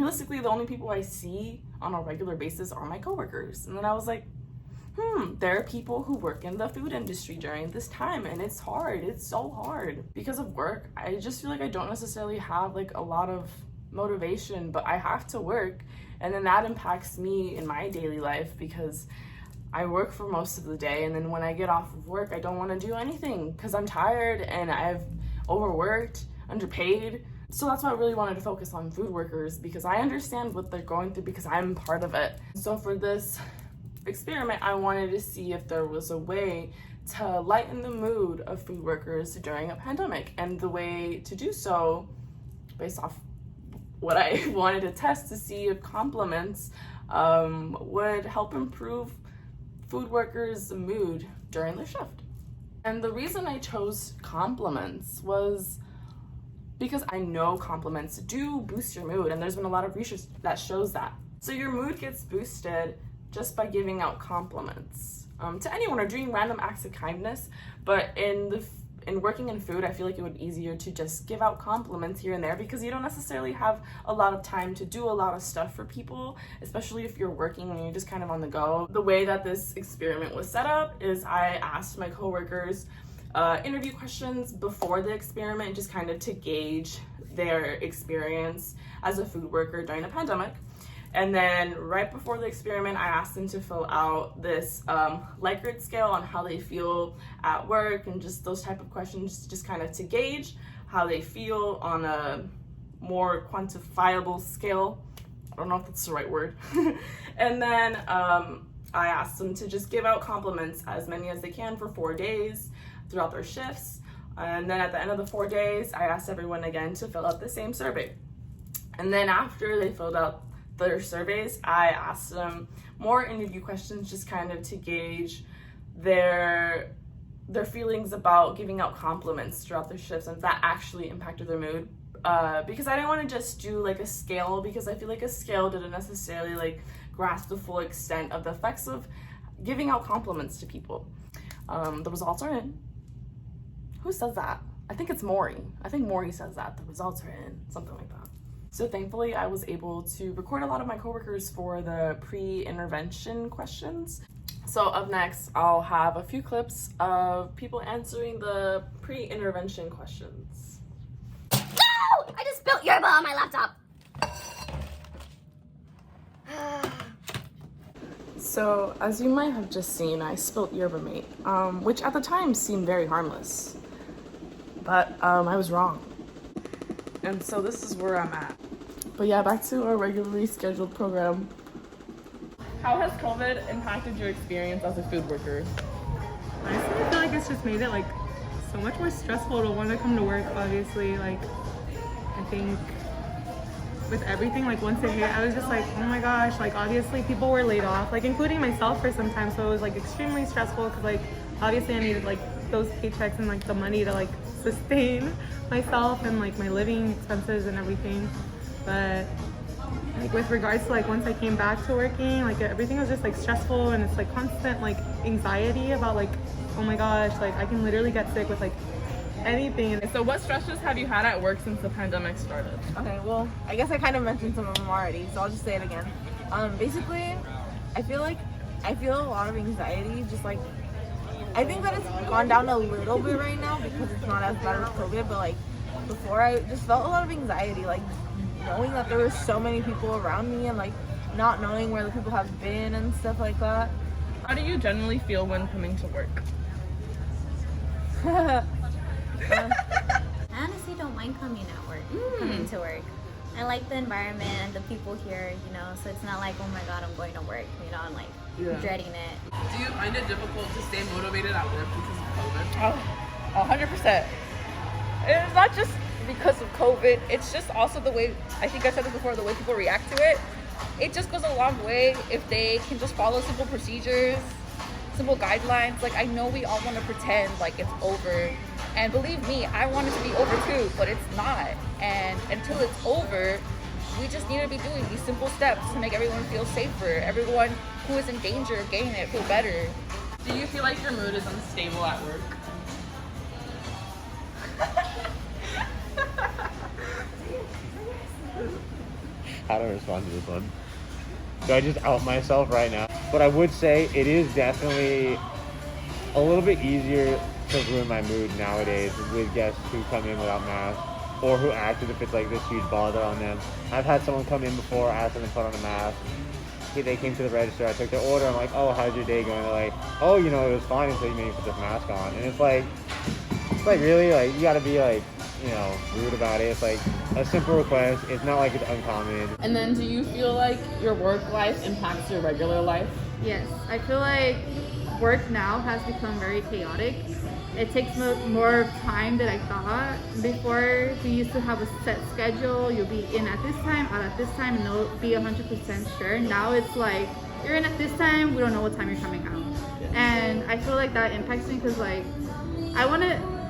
Realistically, the only people I see on a regular basis are my coworkers. And then I was like, there are people who work in the food industry during this time, and it's hard. It's so hard. Because of work, I just feel like I don't necessarily have like a lot of motivation, but I have to work. And then that impacts me in my daily life because I work for most of the day, and then when I get off of work, I don't want to do anything because I'm tired and I've overworked, underpaid. So that's why I really wanted to focus on food workers, because I understand what they're going through because I'm part of it. So for this experiment, I wanted to see if there was a way to lighten the mood of food workers during a pandemic. And the way to do so, based off what I wanted to test, to see if compliments would help improve food workers' mood during their shift. And the reason I chose compliments was because I know compliments do boost your mood, and there's been a lot of research that shows that. So your mood gets boosted just by giving out compliments to anyone or doing random acts of kindness. But in working in food, I feel like it would be easier to just give out compliments here and there because you don't necessarily have a lot of time to do a lot of stuff for people, especially if you're working and you're just kind of on the go. The way that this experiment was set up is I asked my coworkers interview questions before the experiment, just kind of to gauge their experience as a food worker during the pandemic. And then right before the experiment, I asked them to fill out this Likert scale on how they feel at work, and just those type of questions, just kind of to gauge how they feel on a more quantifiable scale. I don't know if that's the right word. And then I asked them to just give out compliments, as many as they can, for 4 days throughout their shifts. And then at the end of the 4 days, I asked everyone again to fill out the same survey. And then after they filled out their surveys, I asked them more interview questions, just kind of to gauge their feelings about giving out compliments throughout their shifts, and if that actually impacted their mood. Because I didn't want to just do like a scale, because I feel like a scale didn't necessarily like grasp the full extent of the effects of giving out compliments to people. The results are in. Who says that? I think it's Maury. I think Maury says that. The results are in. Something like that. So thankfully, I was able to record a lot of my coworkers for the pre-intervention questions. So up next, I'll have a few clips of people answering the pre-intervention questions. No! I just spilled yerba on my laptop. So as you might have just seen, I spilled yerba mate, which at the time seemed very harmless. But I was wrong. And so this is where I'm at. But yeah, back to our regularly scheduled program. How has COVID impacted your experience as a food worker? Honestly, I feel like it's just made it like so much more stressful to want to come to work, obviously. Like, I think with everything, like once it hit, I was just like, oh my gosh, like obviously people were laid off, like including myself for some time. So it was like extremely stressful because like obviously I needed like those paychecks and like the money to like sustain myself and like my living expenses and everything. But like with regards to like once I came back to working, like everything was just like stressful, and it's like constant like anxiety about like, oh my gosh, like I can literally get sick with like anything. So what stresses have you had at work since the pandemic started? Okay, well, I guess I kind of mentioned some of them already, so I'll just say it again. Basically, I feel a lot of anxiety, just like, I think that it's gone down a little bit right now because it's not as bad as COVID, but like before I just felt a lot of anxiety, like knowing that there were so many people around me and like not knowing where the people have been and stuff like that. How do you generally feel when coming to work? I honestly don't mind coming to work. I like the environment and the people here, you know, so it's not like, oh my god, I'm going to work, you know, I'm like dreading it. Do you find it difficult to stay motivated at work because of COVID? Oh, 100%. It's not just because of COVID, it's just also the way, I think I said this before, the way people react to it. It just goes a long way if they can just follow simple procedures, simple guidelines. Like, I know we all want to pretend like it's over, and believe me, I want it to be over too, but it's not. And until it's over, we just need to be doing these simple steps to make everyone feel safer, everyone who is in danger of getting it feel better. Do you feel like your mood is unstable at work? How do I respond to this one? Do I just out myself right now? But I would say it is definitely a little bit easier to ruin my mood nowadays with guests who come in without masks or who act as if it's like this huge bother on them. I've had someone come in before, ask them to put on a mask. They came to the register, I took their order, I'm like, oh, how's your day going? They're like, oh, you know, it was fine until you made me put this mask on. And it's like really, like, you gotta be like, you know, rude about it. It's like a simple request. It's not like it's uncommon. And then do you feel like your work life impacts your regular life? Yes, I feel like work now has become very chaotic. It takes more time than I thought. Before, we used to have a set schedule. You'll be in at this time, out at this time, and they'll be 100% sure. Now it's like, you're in at this time, we don't know what time you're coming out. And I feel like that impacts me because, like,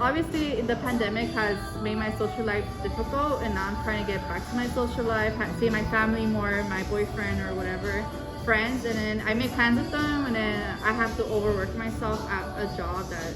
obviously the pandemic has made my social life difficult, and now I'm trying to get back to my social life, see my family more, my boyfriend or whatever, friends, and then I make plans with them, and then I have to overwork myself at a job that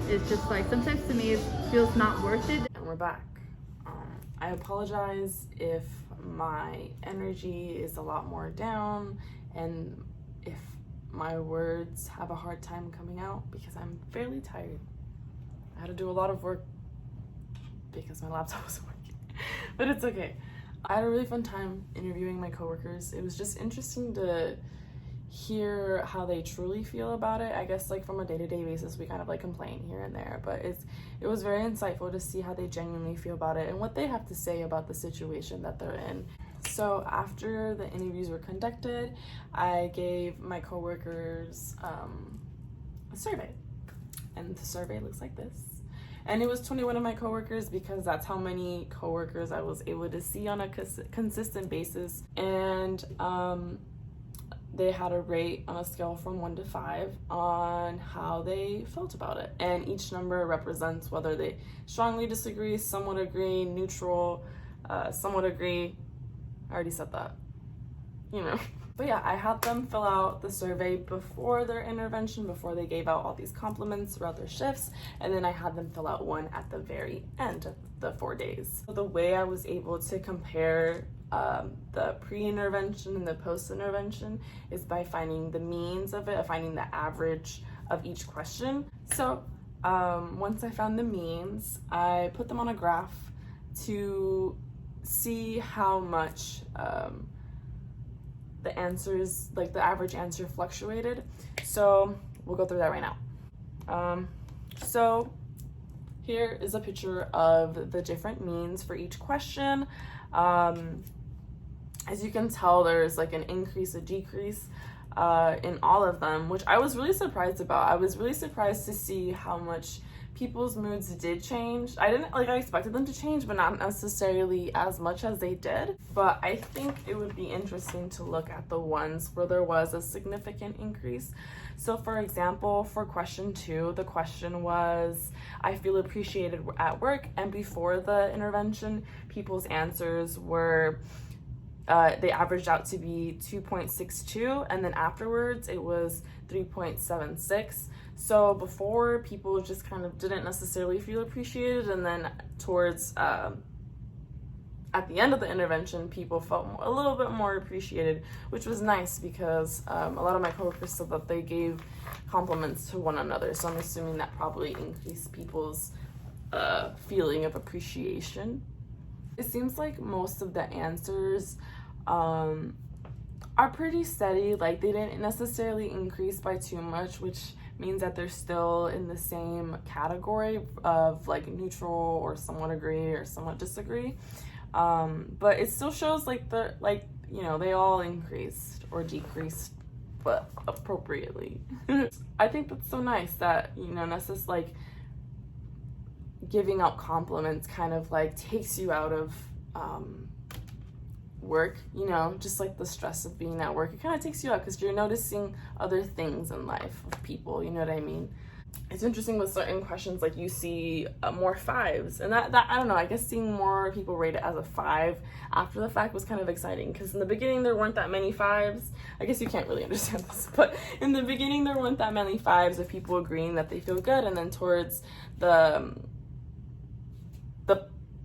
is just like, sometimes to me it feels not worth it. And we're back. I apologize if my energy is a lot more down and if my words have a hard time coming out because I'm fairly tired. I had to do a lot of work because my laptop wasn't working, but it's okay. I had a really fun time interviewing my coworkers. It was just interesting to hear how they truly feel about it. I guess like from a day-to-day basis, we kind of like complain here and there, but it was very insightful to see how they genuinely feel about it and what they have to say about the situation that they're in. So after the interviews were conducted, I gave my coworkers a survey, and the survey looks like this. And it was 21 of my coworkers because that's how many coworkers I was able to see on a consistent basis. And they had a rate on a scale from 1 to 5 on how they felt about it. And each number represents whether they strongly disagree, somewhat agree, neutral, somewhat agree. I already said that, you know. But yeah, I had them fill out the survey before their intervention, before they gave out all these compliments throughout their shifts, and then I had them fill out one at the very end of the 4 days. So the way I was able to compare the pre-intervention and the post-intervention is by finding the means of it, finding the average of each question. So once I found the means, I put them on a graph to see how much the answers, like the average answer, fluctuated. So we'll go through that right now. So here is a picture of the different means for each question. As you can tell, there's like an increase, a decrease in all of them, which I was really surprised about. I was really surprised to see how much people's moods did change. I expected them to change, but not necessarily as much as they did. But I think it would be interesting to look at the ones where there was a significant increase. So for example, for question 2, the question was, I feel appreciated at work. And before the intervention, people's answers were, they averaged out to be 2.62, and then afterwards it was 3.76. So before, people just kind of didn't necessarily feel appreciated, and then towards at the end of the intervention, people felt a little bit more appreciated, which was nice because a lot of my coworkers said that they gave compliments to one another. So I'm assuming that probably increased people's feeling of appreciation. It seems like most of the answers are pretty steady. Like, they didn't necessarily increase by too much, which means that they're still in the same category of like neutral or somewhat agree or somewhat disagree. But it still shows like they all increased or decreased, but appropriately. I think that's so nice that, you know, that's just like giving out compliments kind of like takes you out of work, you know, just like the stress of being at work. It kind of takes you out because you're noticing other things in life of people, you know what I mean? It's interesting with certain questions, like you see more 5s, and that I don't know, I guess seeing more people rate it as a 5 after the fact was kind of exciting, because in the beginning there weren't that many 5s. I guess you can't really understand this, but in the beginning there weren't that many 5s of people agreeing that they feel good, and then towards the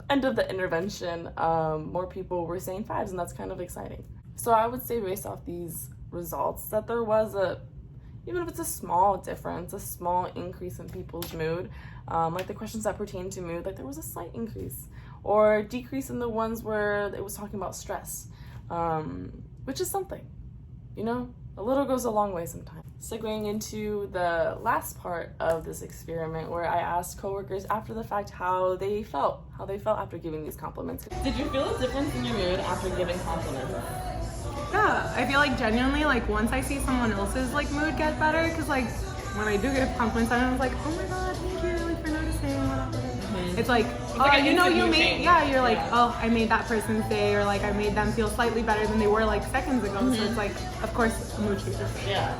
end of the intervention, more people were saying 5s, and that's kind of exciting. So I would say based off these results that there was even if it's a small difference, a small increase in people's mood, like the questions that pertain to mood, like there was a slight increase or decrease in the ones where it was talking about stress, which is something, a little goes a long way sometimes. Segueing into the last part of this experiment, where I asked coworkers after the fact how they felt after giving these compliments. Did you feel a difference in your mood after giving compliments? Yeah, I feel like genuinely, like once I see someone else's like mood get better, because like when I do give compliments, I'm like, oh my god, thank you like for noticing, whatever. It's like, like you mood made, change. you're like, oh, I made that person's day, or like I made them feel slightly better than they were like seconds ago. So it's like, of course, a mood changer. Yeah.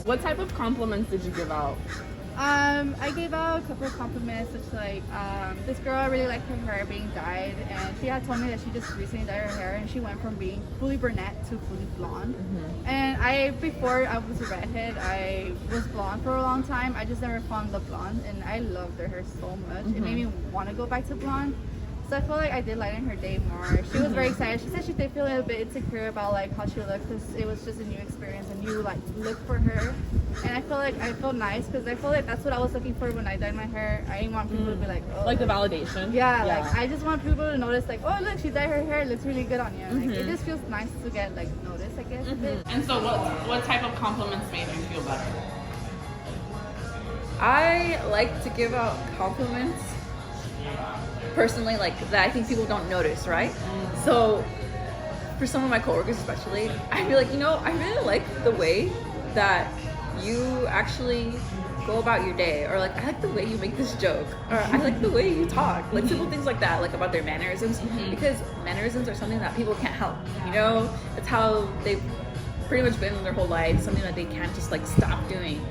What type of compliments did you give out? I gave out a couple of compliments, such like this girl, I really liked her hair being dyed, and she had told me that she just recently dyed her hair, and she went from being fully brunette to fully blonde. And before I was a redhead, I was blonde for a long time. I just never found the blonde, and I loved her hair so much. It made me want to go back to blonde. So I feel like I did lighten her day more. She was very excited. She said she did feel a little bit insecure about like how she looked, because it was just a new experience, a new like look for her. And I feel like I felt nice, because I feel like that's what I was looking for when I dyed my hair. I didn't want people to be like, oh, Like the validation? yeah, like I just want people to notice like, oh look, she dyed her hair, it looks really good on you. Like it just feels nice to get like noticed, I guess. A bit. And so what type of compliments made you feel better? I like to give out compliments personally, like that I think people don't notice, right? So for some of my coworkers especially, I feel like, I really like the way that you actually go about your day, or like I like the way you make this joke, or I like the way you talk, like simple things like that, like about their mannerisms, because mannerisms are something that people can't help, it's how they've pretty much been their whole life, something that they can't just like stop doing.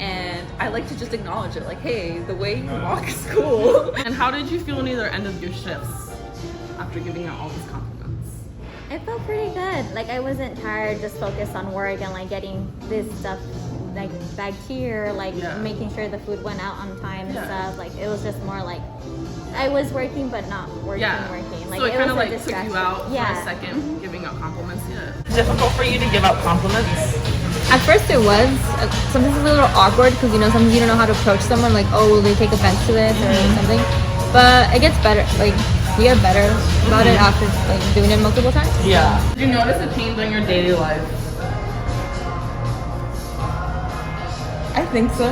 And I like to just acknowledge it, like, hey, the way you walk is cool. And how did you feel near the end of your shifts after giving out all these compliments? It felt pretty good. Like I wasn't tired, just focused on work and like getting this stuff like back here, like making sure the food went out on time and stuff. Like it was just more like I was working but not working. Like so it kind of was a like took distraction. you out for a Yeah. second, giving out compliments. Difficult for you to give out compliments? At first it was. Sometimes it's a little awkward because, sometimes you don't know how to approach someone, like, oh, will they take offense to this or something. But it gets better. Like, you get better about it after like doing it multiple times. Yeah. Did you notice a change in your daily life? I think so.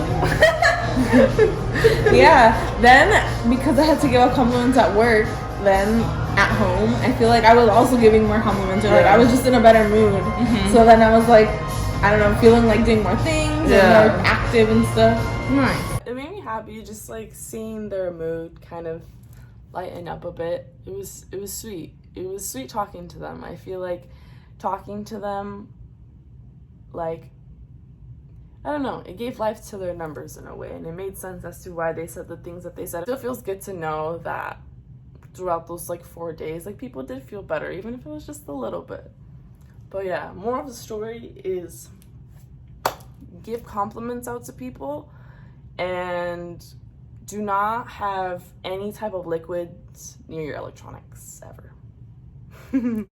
Yeah. Then, because I had to give out compliments at work, then at home, I feel like I was also giving more compliments, or like I was just in a better mood. So then I was like, I don't know, feeling like doing more things and more active and stuff. Nice. It made me happy just like seeing their mood kind of lighten up a bit. It was sweet. It was sweet talking to them. I feel like talking to them, like, I don't know, it gave life to their numbers in a way, and it made sense as to why they said the things that they said. It still feels good to know that throughout those like 4 days, like people did feel better, even if it was just a little bit. But yeah, more of the story is give compliments out to people, and do not have any type of liquids near your electronics ever.